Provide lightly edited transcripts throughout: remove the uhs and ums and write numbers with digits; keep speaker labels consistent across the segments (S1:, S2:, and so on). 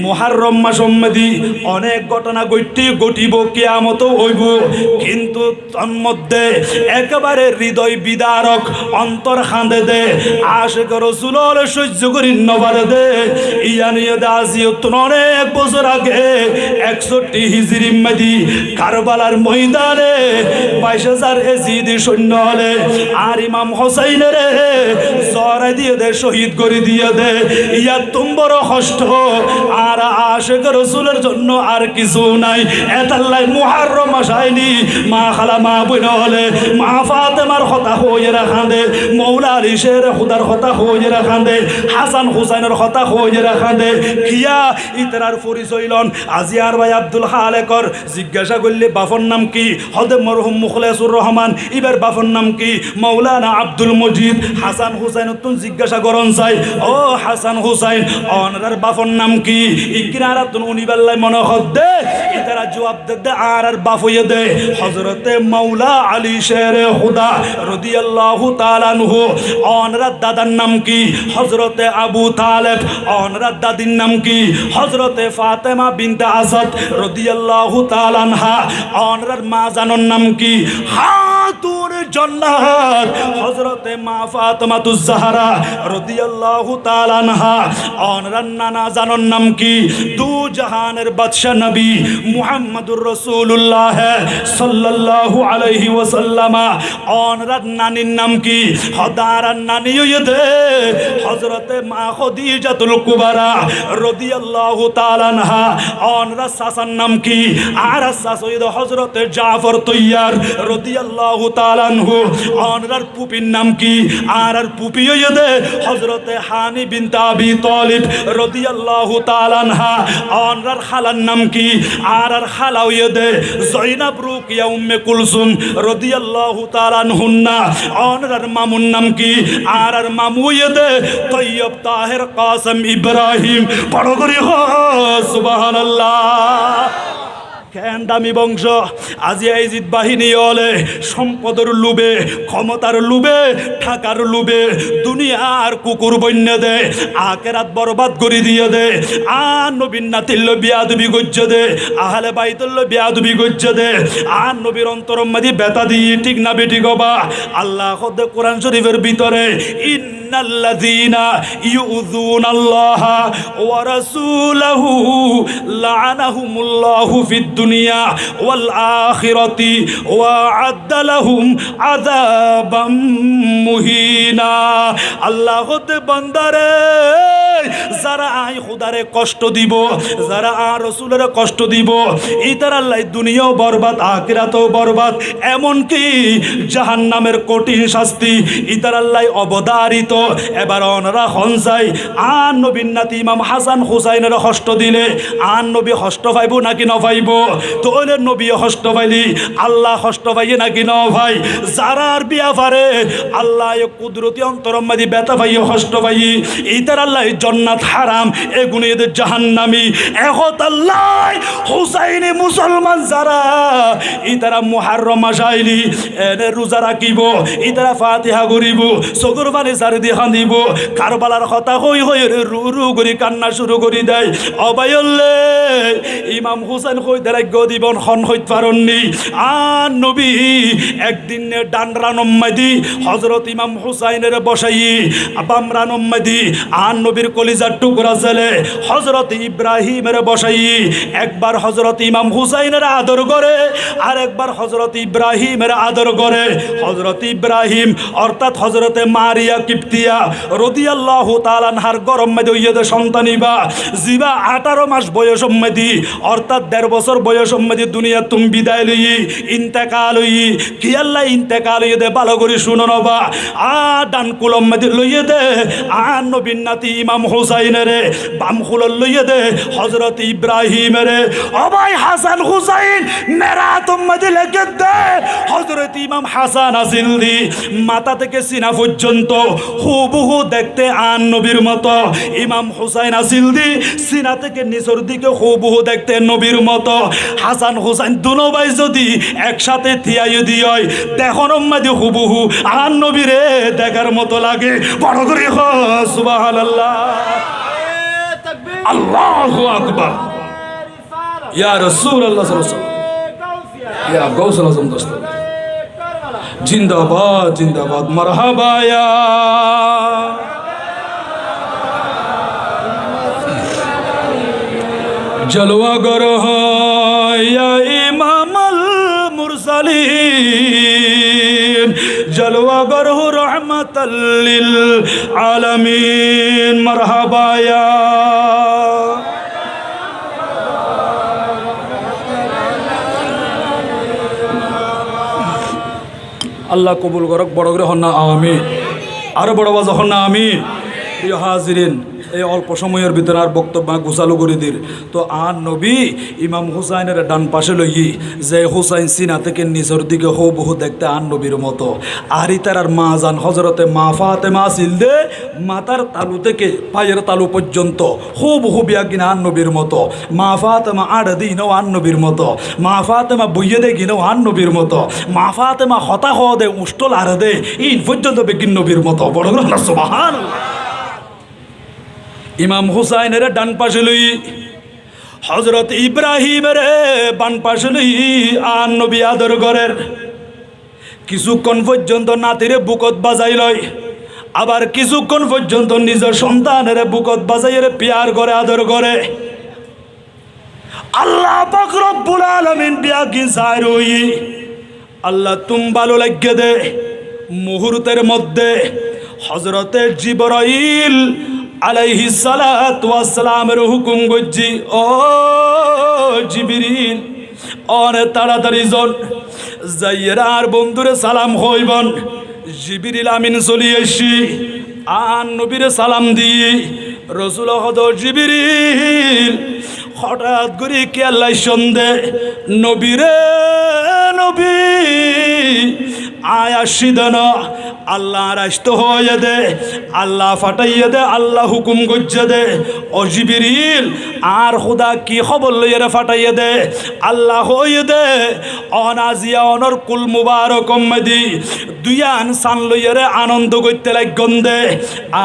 S1: মুহররম মাস সম্বন্ধে অনেক ঘটনা ঘটিব, কিয়ামত হইব, কিন্তু তন্মধ্যে একেবারে হৃদয় বিদারক, অন্তর খাঁদে দে, আশিক রাসূলের সহ্য করি নবারে দে। ইয়ানিয়ে দাসিয়ত অনেক বছর আগে 61 হিজরি মদি কারবালার ময়দানে 22,000 এজিদি সৈন্য হলে আর ইমাম হোসাইনের জরা দিয়ে দে, শহীদ করে দিয়ে দে। ইয়া তুম বড় কষ্ট, আর আশিক রাসূলের জন্য আর কিছু নাই। এতাল্লাই মুহররম মাস আইলি মা খালা মা বইন হলে মা ফাতেমার কথা হয়ে রাখান্দে, মৌলা আলী শের খুদার কথা হয়ে রাখান্দে, হাসান হুসাইনের কথা হয়ে রাখান্দে। কিয়া ইতরার পরিচয় লন। আজি আর ভাই আব্দুল খালেকর জিজ্ঞাসা করলে বাফর নাম কি? হদে মরহুম মুখলেসুর রহমান। এবার বাফর নাম কি? মৌলানা আব্দুল মজিদ। হাসান হুসাইন তুন জিজ্ঞাসা করন চাই, ও হাসান হুসাইন অনার বাফর নাম কি? ইকরারা তুন উনিবাল্লাই মনে হদ্দে ইতারা জবাব দে আর বাপ হয়ে দে হযরতে মৌলা আলী শেরে খুদা রাদিয়াল্লাহু তাআলা আনহু। অনার দাদার নাম কি? হযরতে আবু তালেব। অনার দাদির নাম কি? হযরতে ফাতেমা বিনতে আসাদ রাদিয়াল্লাহু তাআলা আনহা। অনার মা জানোর নাম কি? খাতুন জান্নাত হযরতে মা ফাতেমাতুজ জাহরা রাদিয়াল্লাহু তাআলা আনহা। অনার নানা জানোর নাম কি? দু জাহানের বাদশা নবী মুহাম্মদুর রাসূলুল্লাহ সাল্লাল্লাহু আলাইহি ওয়াসাল্লাম। অনার নানির নাম কি? হদার নানি হইতে হযরতে মা খাদিজাতুল কুবরা রাদিয়াল্লাহু তাআলা আনহা। অনার সাসার নাম কি? আর সাস হইতে হযরতে জাফর তৈয়ার রাদিয়াল্লাহু তাআলা আনহু। অনার পুপির নাম কি? আর পুপি হইতে হযরতে হানি বিনতে আবি তালিব রাদিয়াল্লাহু তাআলা আনহা। অনার খালার নাম কি? আর খালা হইতে যায়নাব রুকিয়া উম্মে কুলসুম রাদিয়াল্লাহু তাআলা আনহুন্না। অনার মামুর নাম কি? আর মামু হইতে তৈয়ব তাহের কাসেম ইব্রাহিম। বড় করে সুবহানাল্লাহ। কেন দামি বংশ? আজি আইজিদ বাহিনী হলে সম্পদের লুবে, ক্ষমতার লুবে, টাকার লুবে দুনিয়ার কুকুর বন্য দে, আখেরাত বরবাদ করে দিয়ে দে। আর নবীর নাতিল্য বিয়াদবি গজ্জ দে, আহলে বাইতুল্য বিয়াদবি গজ্জ দে। আর নবীর অন্তরম মাঝে বেতা দিয়ে ঠিক না বেটি গবা। আল্লাহ খোদে কোরআন শরীফের ভিতরে ইন্নাল্লাযীনা ইউযুনাল্লাহা ওয়া রাসূলাহু লাআনাহুমুল্লাহু ফিদ দুনিয়া ওয়াল আখিরাতি ওয়া আ'আদ্দা লাহুম আযাবাম মুহিনা। আল্লাহ হতে বান্দারে যারা আই খুদারে কষ্ট দিব, যারা আর রাসূলের কষ্ট দিব, ইতার আল্লাহ দুনিয়াও বরবাদ আখিরাতও বরবাদ, এমনকি জাহান্নামের কঠিন শাস্তি ইতার আল্লাহ অবধারিত। এবার ওনারা হনসাই আর নবীর নাতি ইমাম হাসান হুসাইনের কষ্ট দিলে আর নবী কষ্ট পাইব নাকি ন পাইব? তো ওই নবী কষ্ট পাইলি আল্লাহ কষ্ট পাইয়ে নাকি ন ভাই? যারার বিয়া পারে আল্লাহ কুদরতি অন্তরম মাদি বেতা পাইয়ে কষ্ট পাই, ইতার আল্লাহ জান্নাত হারাম, এগুলো এদের জাহান্নামী। এখন আল্লাহ হুসাইনি মুসলমান যারা ইতারা মুহররম মাস আইলি এনে রোজা রাখিব, ইতারা ফাতিহা করিব, চকুর পানি চারি দিয়ে কান্দিব, কারবালার কথা হই হই রু রু করে কান্না শুরু করে দেয়। অবায়ল্লে ইমাম হুসাইন কই দেরাগ্য দিবন খন হইত পারননি। আর নবী একদিন ডান রানম্মাদি হযরত ইমাম হুসাইনের বসাই বাম রানম্মাদি আর নবীর কলিজার টুকরা ছেলে হযরত ইব্রাহিমের বসাই একবার হযরত ইমাম হুসাইনের আদর করে আর একবার হযরত ইব্রাহিমের আদর করে। হযরত ইব্রাহিম অর্থাৎ হযরতে মারিয়া কিপ্তিয়া রাদিয়াল্লাহু তাআলা আনহার গরম মধ্যে হইয়াতে সন্তানিবা জিবা 18 মাস বয়স মধ্যে অর্থাৎ 1.5 বছর বয়স মধ্যে দুনিয়া তুমি বিদায় লই ইন্তেকাল হই। কি আল্লাহ ইন্তেকাল হইয়ে দে ভালো করে শুনো নবা। আর ডান কুলম মধ্যে লইয়ে দে আর নবীর নাতি ইমাম হুসাইনের, বাম কুলল লইয়ে দে হযরত ইব্রাহিমের। ও ভাই হাসান হুসাইন মেরা তোমাদের লেগে দে। হযরত ইমাম হাসান আসিল দি মাথা থেকে সিনা পর্যন্ত হুবহু দেখতে আন নবীর মতো। ইমাম হুসাইন আসিল দি সিনা থেকে নিচের দিকে হুবহু দেখতে নবীর মতো। হাসান হুসাইন দুনো ভাই যদি একসাথে থিয়াই দিয় দেখুন মাঝে হুবহু আন নবীরে দেখার মতো লাগে। বড় করে সুবহানাল্লাহ। আল্লাহু আকবার। ইয়া রাসূলুল্লাহ সাল্লাল্লাহু আলাইহি ওয়াসাল্লাম, ইয়া গাউসুল আজম দস্তগীর, জিন্দাবাদ জিন্দাবাদ, মারহাবা ইয়া জলওয়াগর ইয়া ইমামাল মুরসালিন, জলওয়াগর রহমাতাল লিল আলামিন, মারহাবা ইয়া আল্লাহ কবুল করক। বড় করে হন না আমিন, আরো বড় বাজ হন না আমিন। প্রিয় হাজিরিন, এই অল্প সময়ের ভিতরে আর বক্তব্য গোছালো করে দির তো আর নবী ইমাম হুসাইনের ডান পাশে লইয়ে যে হুসাইন সিনা থেকে নিচের দিকে হো বহু দেখতে আর নবীর মতো। আরই তার আর মা জান হজরতে মা ফাতেমা ছিল দে মাতার তালু থেকে পায়ের তালু পর্যন্ত হো বহু বিয়া কিনা আর নবীর মতো। মা ফাতেমা আড় দিনও আর নবীর মতো, মা ফাতেমা বইয়ে দে কিনেও আর নবীর মতো, মা ফাতেমা হতা হ দে উষ্টল আর দে ইন পর্যন্ত বেগিন নবীর মতো। বড় সুবহানাল্লাহ। ইমাম হুসাইনের ডান পাশে লই হজরত ইব্রাহিমের বান পাশে লই আর নবী আদর ঘরের কিছুক্ষণ পর্যন্ত নাতিরে বুকত বাজাই লয়, আবার কিছুক্ষণ পর্যন্ত নিজের সন্তানের বুকত বাজাইয়ের পিয়ার করে আদর করে। আল্লাহ পাক রব্বুল আলামিন বিয়া কি চাই রই আল্লাহ তুম ভালো লাগিয়ে দে মুহূর্তের মধ্যে হজরতে জিবরাইল আলাইহিস সালাতু ওয়াস সালামের হুকুম গজ্জি, ও জিবরিল অনে তাড়াতাড়ি জন যাইয়ের আর বন্ধুরে সালাম হইবন। জিবরিল আমিন চলি এসি আর নবীরে সালাম দিয়ে রসুল হদ জিবরিল হঠাৎ করে কে আল্লাহ সন্দে নবীরে নবী আয় আসি দেন আল্লাহ রাস্ত হয়ে দে, আল্লাহ ফাটাইয়ে দে, আল্লাহ হুকুম গজ্জে দে। ও জিবরিল আর খুদা কি খবর লইয়ে ফাটাইয়ে দে, আল্লাহ হয়ে দে অনাজিয়া অনর কুল মুবারক মেদি দুইয়ান সান লইয়ে আনন্দ করতে লাগন দে।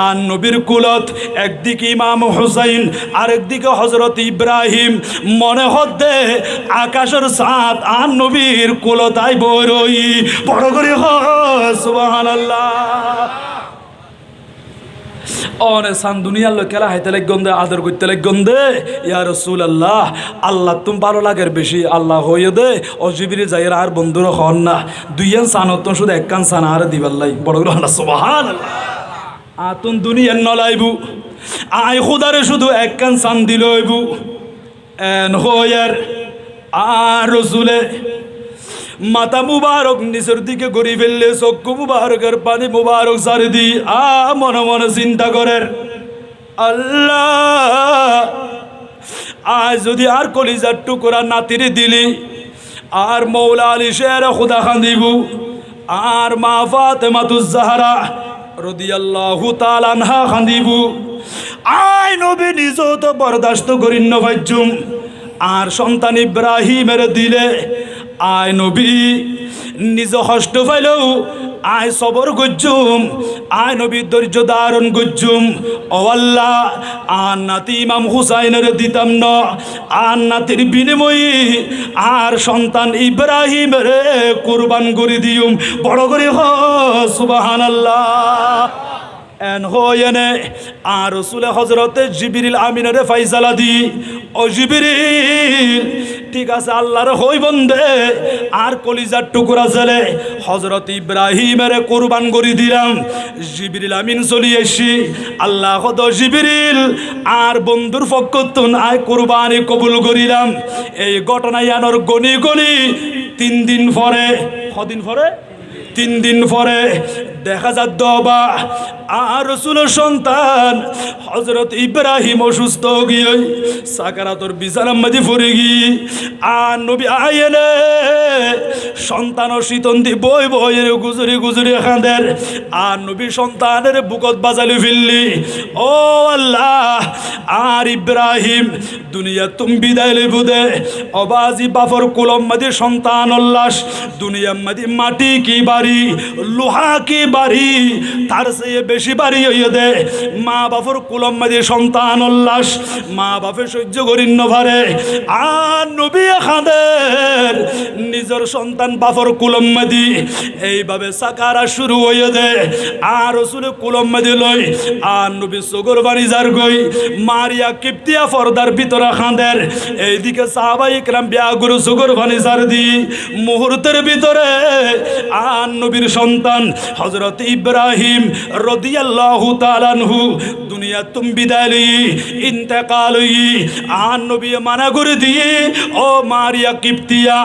S1: আর নবীর কুলত একদিকে ইমাম হুসাইন আরেকদিকে হজরত ইব্রাহিম, মনে হদ্দে আকাশের সাত আর নবীর কুলতাই বরই বড় করে হ সুবহানাল্লাহ। অনে সান দুনিয়ার লোক খেলা হাইতে লাগন দে, আদর করতে লাগন দে। ইয়া রাসূলুল্লাহ আল্লাহ তুমি ভালো লাগের বেশি আল্লাহ হয়ে দে ও জিবরিল যাইরা আর বন্ধুর হন না দুইয়ান সানত শুধু একখান সান আর দিবার লাই বড় করে হন সুবহানাল্লাহ। আতুন দুনিয়ার নলাইবু আই খুদারে শুধু একখান সান দিল হইবু এন হয়ার আর রসুলে মাথা মুবারক নিচের দিকে গড়ি ফেললে চক্ষু মুবারকের পানি মুবারক সারি দি মনে মনে চিন্তা করেন আল্লাহ আজ যদি আর কলিজার টুকরা নাতিরে দিলি আর মৌলা আলী শের খুদা খান দিব আর মা ফাতেমাতুজ জাহরা রাদিয়াল্লাহু তাআলা আনহা খান দিব আয় নবী নিজেও তো বরদাস্ত করিন না ভাইজুম আর সন্তান ইব্রাহিমের দিলে আয় নবী নিজ কষ্ট পাইলেও আয় সবর গজ্জুম আয় নবী ধৈর্য ধারণ গজ্জুম। ও আল্লাহ আর নাতি ইমাম হুসাইনের দিতাম না আর নাতির বিনিময়ে আর সন্তান ইব্রাহিমের কুরবান করে দিউম বড় করে হ সুবহানাল্লাহ। এন হয়েনে আর রসুলে হজরতে জিবরিল আমিনের ফাইসালা দি ও জিবরিল ঠিক আছে আল্লাহর হই বন্দে আর কলিজার টুকরা ছেলে হজরত ইব্রাহিমের কোরবান করে দিলাম। জিবরিল আমিন চলি এসি আল্লাহ হদ জিবরিল আর বন্ধুর ফকতুন আয় কোরবানি কবুল করিলাম। এই ঘটনায় আনর গনি গনি 3 দিন পরে কদিন পরে 3 দিন পরে দেখা যাত বাবা আর রসুলের সন্তান হজরত ইব্রাহিম অসুস্থ গিয়ে সাকারাতর বিছানার মাঝে পড়ে গিয়ে আর নবী আইলে সন্তান শীতন্তি বই বইয়ের গুজরি গুজরি খাঁদের আর নবী সন্তানের বুকত বাজালি ফেললি। ও আল্লাহ আর ইব্রাহিম দুনিয়া তুমি বিদায় লইব দে অবাজি বাফর কুলম মাঝে সন্তান উল্লাস দুনিয়ার মাঝে মাটি কি বাড়ি লোহা কি বাড়ি তার চেয়ে বেশি বাড়ি হইয়ে দে মা বাপর কুলম মাঝে সন্তান উল্লাস মা বাপে সহ্য করি নভারে আর নবী খাদের নিজের সন্তান বাপর কুলম মাদি এইভাবে সাকারা শুরু হইয়ে দে আর রসুল কুলম মাদি লই আর নবী সগর বাড়ি যার গই মারিয়া কিপ্তিয়া ফরদার ভিতরে খাঁদের এইদিকে সাহাবাই ইকরাম বিয়া গুরু সগর বাণী যার দি মুহূর্তের ভিতরে আর নবীর সন্তান হযরত ইব্রাহিম রাদিয়াল্লাহু তাআলা আনহু দুনিয়া তুম বিদায় লই ইন্তেকাল হই আর নবী মানা করে দিয়ে ও মারিয়া কিপ্তিয়া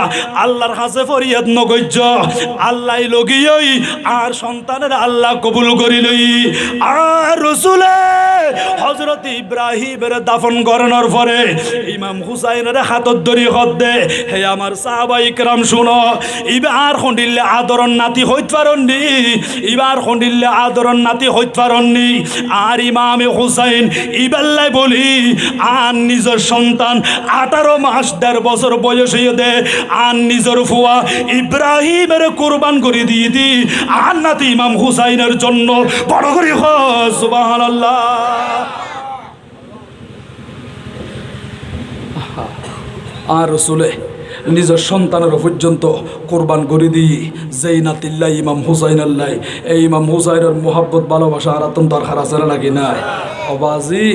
S1: আল্লাহর কাছে ফরিয়াদ নগজ্য আল্লাহ লগিয়ই আর সন্তানের আল্লাহ কবুল করি লই আর রসুলে হযরত ইব্রাহিমের দাফন করানোর পরে ইমাম হুসাইনের হাতত ধরি হদ দে হে আমার সাহাবা ইকরাম শুনো ইবার খন্ডিল্লে আদরণ নাতি হইত পারননি ইবার খন্ডিল্লে আদরণ নাতি হইত পারননি আর ইমামে হুসাইন ইবাল্লাই বলি আর নিজের সন্তান 18 মাস 1.5 বছর বয়স হয়ে দে আর নিজের ফুয়া ইব্রাহিমের কোরবান করে দিয়ে দি আর নাতি ইমাম হুসাইনের জন্য বড় করে সুবহানাল্লাহ আর রসুলে নিজের সন্তানের পর্যন্ত কোরবান করে দিই যেই নাতিল্লাই ইমাম হুসাইন আল্লাহ এই ইমাম হুসাইনের মোহাব্বত ভালোবাসা আর আতম দরকার আছে নাকি নাই অবাজি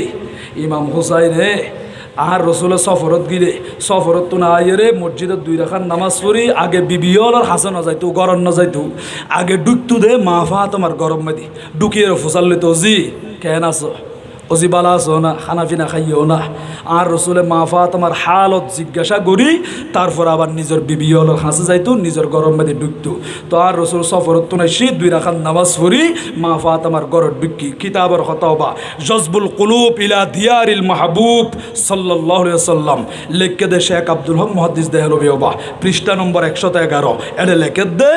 S1: ইমাম হুসাইনে আর রসুলের সফরত গিরে সফরত তো না আইরে মসজিদের 2 রাকাত নামাজ পড়ি আগে বিবিয়ল আর হাসান যাইতো গরম না যাইতো আগে ডুকতু দে মাফা তোমার গরম মাদি ডুকিয়ে ফুসাল লইতো জি কেন আছো অজি বালা আছো না খানা পিনা খাইও না আর রসুলে মাফা তোমার হালত জিজ্ঞাসা করি তারপর আবার নিজের বিবিয়ল হাসে যাইতো নিজের গরম মাদি ডুকতো তো আর রসুল সফরত তো নাই সে 2 রাকাত নামাজ পড়ি মাফা তোমার গরত ডুকি কিতাবের হতাবা জজবুল কুলুব ইলা দিয়ারিল মাহবুব সাল্লাল্লাহু আলাইহি ওয়াসাল্লাম লেখকে দে শেখ আব্দুল হক মুহাদ্দিস দেহলভি ওবা পৃষ্ঠা নম্বর 111 এটা লেখে দে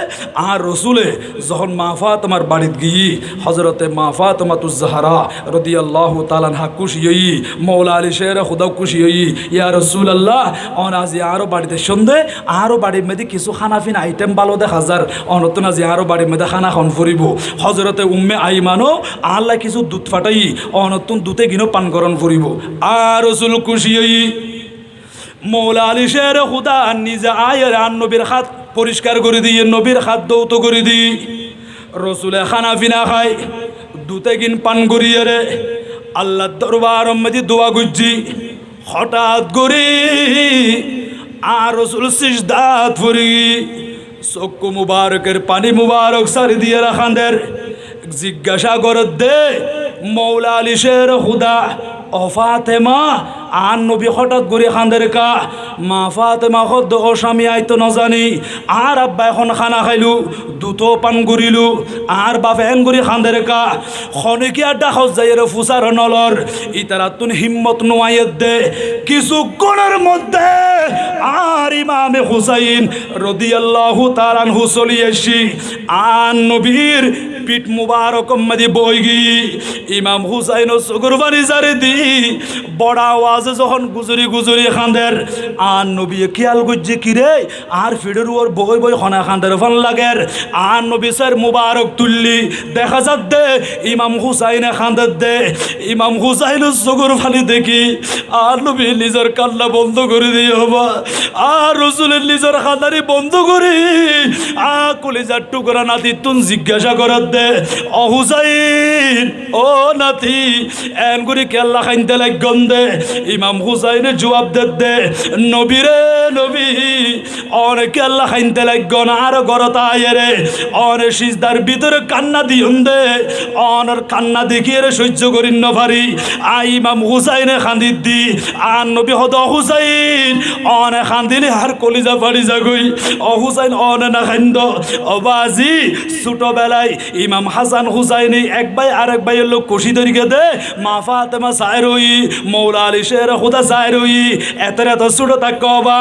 S1: আর রসুলে যখন মাফা তোমার বাড়িত গিয়ে হযরতে মাফা তোমাতুজ জাহরা রাদিয়াল্লাহু তাআলা আনহা খুশি হই মওলা আলী শের খুদা খুশি হই ইয়া রাসূলুল্লাহ অনাজি আরো বাড়িতে সন্ধে আরো বাড়ির মধ্যে কিছু খানা পিনা আইটেম ভালো দেখা যার অনতনা যে আরো বাড়ির মধ্যে খানা খন ফুরিব হযরতে উম্মে আইমানো আল্লাহ কিছু দুধ ফাটাই অনতুন দুধে গিনো পান করন ফুরিব আর রাসূল খুশি হই মওলা আলী শের খুদা নিজে আয়ের আর নবীর হাত পরিষ্কার করে দিয়ে নবীর হাত দৌত করে দি রসুলে খানা পিনা খায় দুধে গিন পান করিয়ে রে আল্লাহ দরবার মধ্যে দোয়া গুজি হঠাৎ করে আর রসুল সিজদাত ফুরি চক্ষু মুবারকের পানি মুবারক সারি দিয়ে রাখানদের জিজ্ঞাসা করে দে মওলা আলী শের খুদা ও ফাতেমা আর নবী হঠাৎ করে খান্দের কা মা ফাতেমা হদ ও স্বামী আইতো না জানি আর আব্বা এখন খানা খাইলু দুটো পান করিলু আর বাপ এন করে খান্দের কা খনিকিয়া ডাকস যাইয়ের ফুসার নলর ইতারা তুন হিম্মত নোয়াইয়ের দে কিছুক্ষণের মধ্যে আর ইমামে হুসাইন রাদিয়াল্লাহু তাআলা আনহু চলি এসি আর নবীর পিঠ মুবারক মধ্যে বই গি ইমাম হুসাইন ও সুগরবানি জারে দি বড় আওয়াজে যখন গুজরি গুজরি খান্দের আর নবী খেয়াল করছে কিরে আর ফিডের ওর বই বই খনা খান্দের ফান লাগের আর নবী স্যার মুবারক তুললি দেখা যাক দে ইমাম হুসাইনে খান্দের দে ইমাম হুসাইনের সুগর ফানি দেখি আর নবী নিজের কান্না বন্ধ করে দিয়ে হবা আর রসুলের নিজের খান্দারি বন্ধ করি আর কলিজার টুকরা নাতি তুন জিজ্ঞাসা করার দে ও হুসাইন ও নাতি এন করে কেল্লা খাইতে লাগন দে ইমাম হুসাইনে জবাব দে নবীরে নবী অনেক কেল্লা খাইতে লাগন আর গরতা আয়েরে অনে সিজদার ভিতরে কান্না দিউন দে অনর কান্না দেখিয়ে সহ্য করিন না পারি আই ইমাম হুসাইনে খান্দি দি আর নবী হদ হুসাইন অনে খান্দিলে আর কলিজা পাড়ি যাগই ও হুসাইন অনে না খান্দ অবাজি ছোটবেলায় ইমাম হাসান হুসাইনি এক ভাই আর এক ভাইয়ের লোক কুশি ধরিকে দে মা ফাতেমা সায়ের হই মৌলা আলী শের খুদা সায়ের হই এত এত ছোট থাকবা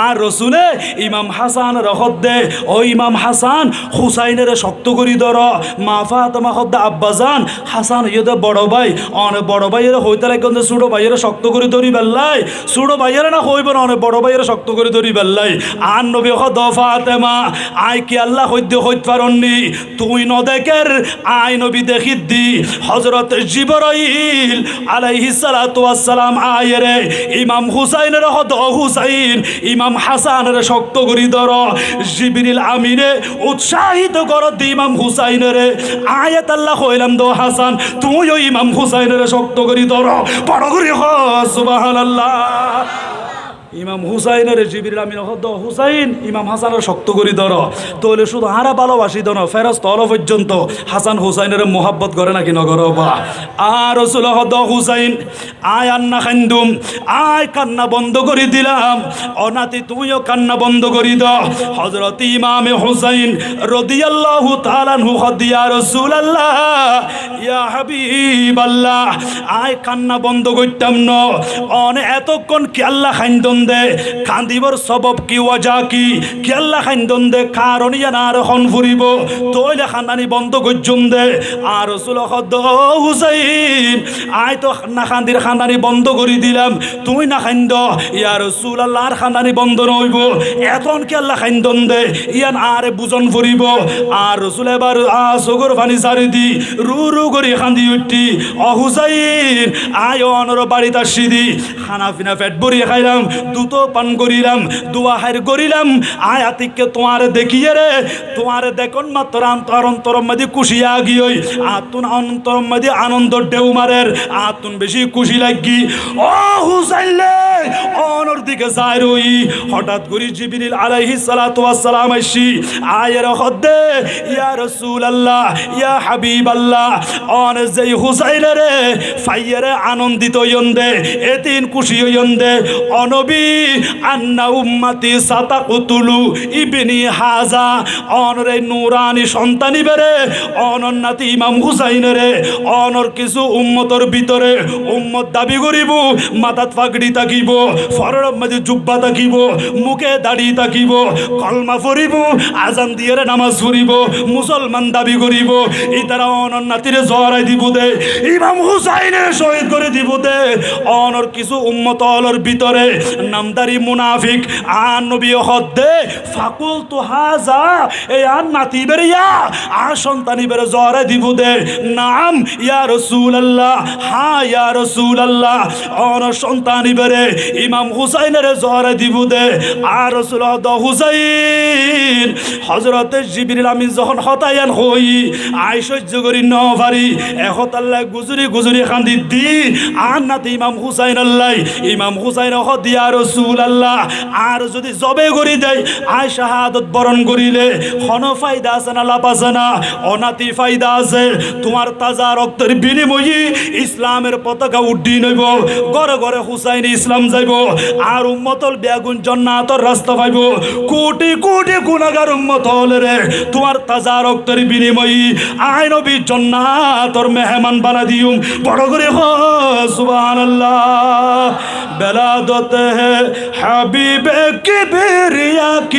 S1: আর রসুলে ইমাম হাসান রহত দে ও ইমাম হাসান হুসাইনের শক্ত করি ধর মা ফাতেমা হদ্দা আব্বাজান হাসান ইয়ে বড় ভাই অনেক বড় ভাইয়ের হইতে লাগন ছোট ভাইয়ের শক্ত করে ধরি বেল্লাই ছোট ভাইয়ের না হইব না অনেক বড় ভাইয়ের শক্ত করে ধরি বেল্লাই আর নবী হদ ফাতেমা আই কি আল্লাহ হইতে হইতে পারননি তুই ন দেখ একের আই নবী দেখি দি হযরত জিবরাইল আলাইহিস সালাতু ওয়াস সালাম আয়েরে ইমাম হুসাইনের হদ হুসাইন ইমাম হাসানের শক্ত করি ধর জিবরিল আমিরে উৎসাহিত কর দি ইমাম হুসাইনের আয়াত আল্লাহ কইলাম দো হাসান তুইও ইমাম হুসাইনের শক্ত করি ধর বড় করে হ সুবহানাল্লাহ। ইমাম হুসাইনের জিবরিল আমিন হদ হুসাইন ইমাম হাসানের শক্ত করি ধর তাহলে শুধু হারা ভালোবাসি ধর ফেরস্ত হল পর্যন্ত হাসান হুসাইনের মোহাব্বত করে নাকি নগর বা আর রসুল হদ হুসাইন আয় আন্না খান্দুম আয় কান্না বন্ধ করে দিলাম অনাতি তুইও কান্না বন্ধ করি দ হযরত ইমামে হুসাইন রাদিয়াল্লাহু তাআলা আনহু হদ ইয়া রাসূলুল্লাহ ইয়া হাবিবাল্লাহ আয় কান্না বন্ধ করতাম ন অন এতক্ষণ কি আল্লাহ খান্দন দে কান্দিবর সবব কি ওয়াজা কি আল্লাহ খান্দন দে কারণ ইয়ানার হন ফুরিব তইলে খান্দানি বন্ধ করজুম দে আর রাসূল হদ হুসাইন আয় তো না খান্দির খান্দানি বন্ধ করে দিলাম তুই না খান্দ ইয়া রাসূলুল্লাহ আর খান্দানি বন্ধ নইব এখন কি আল্লাহ খান্দন দে ইয়ান আর বুজন ফুরিব আর রাসূল এবার আসগর পানি সারি দি রু রু করে খান্দি উঠি ও হুসাইন আয় অনর বাড়িতে আসি দি খানা পিনা পেট ভরিয়ে খাইলাম দুধ পান করিলাম দুয়া হাইর করিলাম আয় আতিককে তোমার দেখিয়ে রে তোমার দেখুন মাত্র অন্তর অন্তর মধ্যে খুশি আগি ওই আতুন অন্তর মধ্যে আনন্দ ঢেউ মারের আতুন বেশি খুশি লাগি ও হুসাইলে অনর দিকে যায় রই হঠাৎ করে জিবরিল আলাইহিস সালাতু ওয়াস সালাম আইসি আয়ের হদ্দে ইয়া রাসূলুল্লাহ ইয়া হাবিবাল্লাহ অন যেই হুসাইলে রে ফাইয়ারে আনন্দিত হইন্দে এতিন খুশি হইন্দে অনবী আন্না উম্মতি সাতাকুতুলু ইবনি হাজা অনরে নুরানি সন্তানি বেরে অনন্নাতি ইমাম হুসাইনরে অনর কিছু উম্মতর ভিতরে উম্মত দাবি করিব মাথাত পাগড়ি থাকিব ফরর মধ্যে জুব্বা থাকিব মুখে দাড়ি থাকিব কলমা পড়িব আজান দিয়ে নামাজ পড়িব মুসলমান দাবি করিব এই তারা অনন্নাতিরে জড়াই দিব দে ইমাম হুসাইনে শহীদ করে দিব দে অনর কিছু উম্মত অলর ভিতরে নামদারি মুনাফিক আন নবী হদ্দে ফাকুল তু হাজা এই আন নাতি বেরিয়া আর সন্তানি বেরে জড়াই দিব দে নাম ইয়া রাসূলুল্লাহ হা ইয়া রাসূলুল্লাহ অন সন্তানি বেরে ইমাম হুসাইনের জড়াই দিব দে আর রাসূল হুসাইন হযরত জিবরিল আমিন যখন হতায়ান হই আই সহ্য করি ন পারি এখন আল্লাহ গুজরি গুজরি খান্দি দি আর নাতি ইমাম হুসাইন আল্লাহ ইমাম হুসাইন হদ ইয়া রাসূলুল্লাহ আর যদি জবে করি দেয় আয় শাহাদত বরণ করিলে কোন ফায়দা আছে না লাভ আছে না অনাতি ফায়দা আছে তোমার তাজা রক্তের বিনিময়ে ইসলামের পতাকা উড্ডি নইব ঘরে ঘরে হুসাইন ইসলাম যাইব আর উম্মতল বেগুন জান্নাতের রাস্তা পাইব কোটি কোটি গুনাহগার উম্মত হলে রে তোমার তাজা রক্তের বিনিময়ে আয় নবী জান্নাতের মেহমান বানা দিউম বড় করে হ সুবহানাল্লাহ বেলাদত হে হাবিবে কিবরিয়া কি